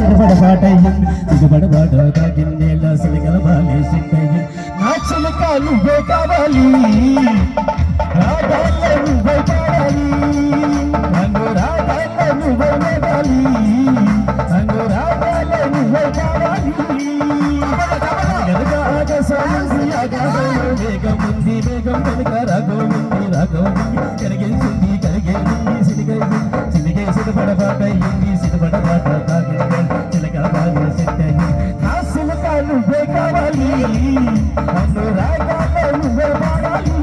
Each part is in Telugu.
చిరబడబాటయ్యం దిగబడబాట తాకిన్నేళ్ళ సిలిగల బాలే సిట్టయ్యం నా చిలక నువ్వే కావాలి రాగాల నువ్వే కావాలి రంగు రాగాల నువ్వే మెగాలి రంగు రాగాల నువ్వే కావాలి వేగం ఉంది వేగం కనుక రాఘవుంది రాఘవుంది కరిగించింది కరిగేది సిలిగే సిద్ధపడబాటయ్యింది సిద్ధపడబాట తాకింది చిలకల బాగా సిట్టయ్యి నా సిలక నువ్వే కావాలి నన్ను రాగాల నువ్వే పాడాలి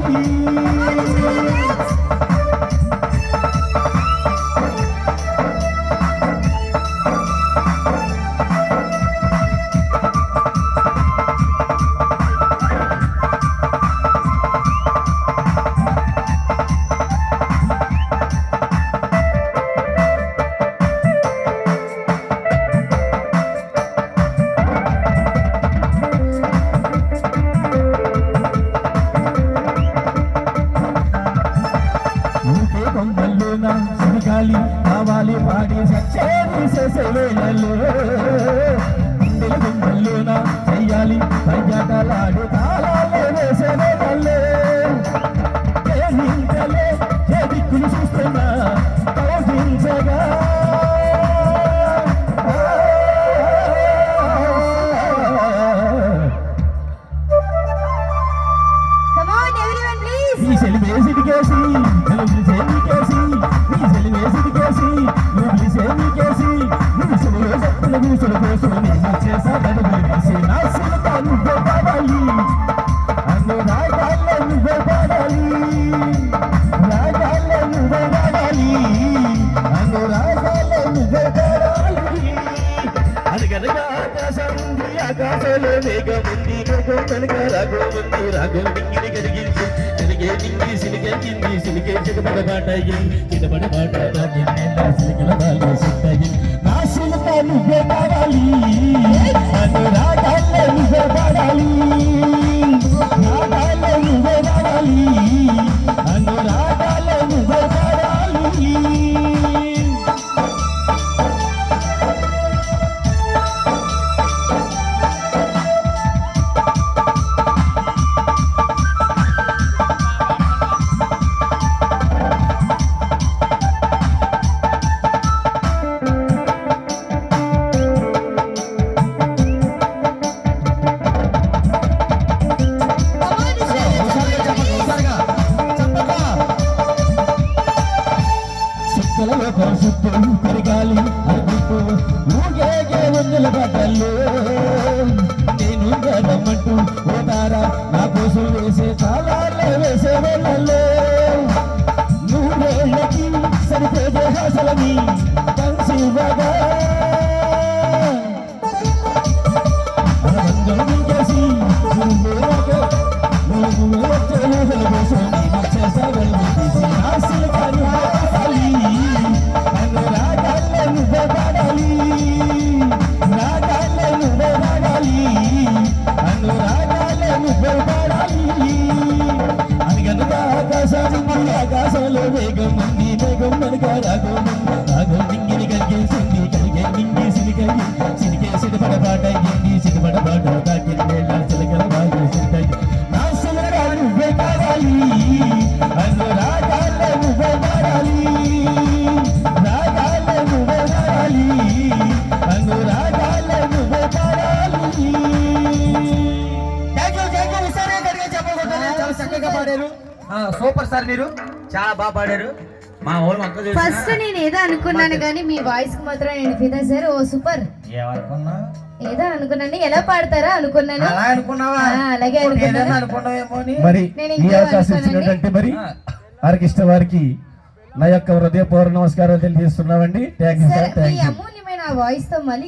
సిరిగాలి కావాలి పాడి సచ్చేది వేళల్లో గుండెల గుండెల్లోన చెయ్యాలి పయ్యాటలాడి తాళాలే వేసే వేళల్లో ఏ నింటలే ఏ దిక్కులు చూస్తున్నా కౌగించగా ఈ సెలివేసిడికేసి నువ్వు చేనికేసి నీ సెలివేసిడికేసి నువ్వు చేనికేసి నువ్వు సెలివే చెప్పులు కూసులు కోసం నేను చేశాను వేసి నా సిలక నువ్వే కావాలి అన్ను రాగాల్లో నువ్వే పాడాలి రాగాల్లో నువ్వే పాడాలి అన్ను రాగాల్లో నువ్వే పాడాలి అనగనగా ఆకాశం ఉంది ఆకాశంలో మేఘం ఉంది మేఘం కనుక రాఘవుంది రాఘవుడిని కరిగించి నింగి సిలిగే కింది సిలిగే చిటపడబాటయ్యి చిటపడబాట తాకిన్నేళ్ళ సిలికల బాగా సిట్టయ్యి నా సిలక నువ్వే కావాలి నన్ను రాగాల్లో నువ్వే పాడాలి రాగాల్లో నువ్వే పాడాలి నన్ను రాగాల్లో నువ్వే పాడాలి పెరగాలి అనుకుంటూ ఊగేగే వందల బట్టల్లో నేను రమ్మంటూ పోతారా నా కోసం వేసే తాళాలే వేసే వేళల్లో నూరేళ్ళకి సరిపోయే హాసలని కలిసివ్వగా చేసి కోసం నేను చేసా ఆకాశంలో వేగం ఉంది వేగం కనుక రాఘవం నింగిని కలిగేసింది కలిగే నింగి సిరిగయ్యి సిరిగే సిరిపడబాటయ్యింది సిరిపడబాట తాకిన్నేళ్ళ చిలకల బాగా సిట్టయ్యి నా సిలక నువ్వే కావాలి అన్ను రాగాల్లో నువ్వే పాడాలి రాగాల్లో నువ్వే పాడాలి అన్ను రాగాల్లో నువ్వే పాడాలి చక్కగా పాడారు సూపర్ సార్ మీరు చాలా బాగా పాడారు మా ఊరు మొత్తం ఫస్ట్ నేను ఏదో అనుకున్నాను కానీ మీ వాయిస్ కి మాత్రం నేను ఫిదా సార్ ఓ సూపర్ ఏమనుకున్నా ఏదో అనుకున్నాను ఎలా పాడతారా అనుకున్నాను అలాగే మరి ఈ అవకాశం ఇచ్చినటువంటి మరి ఆర్కెస్ట్రా వారికి నా యొక్క హృదయపూర్వక నమస్కారాలు తెలియజేస్తున్నామండి. Thank you sir. అమూల్యమైన వాయిస్ తో మళ్ళీ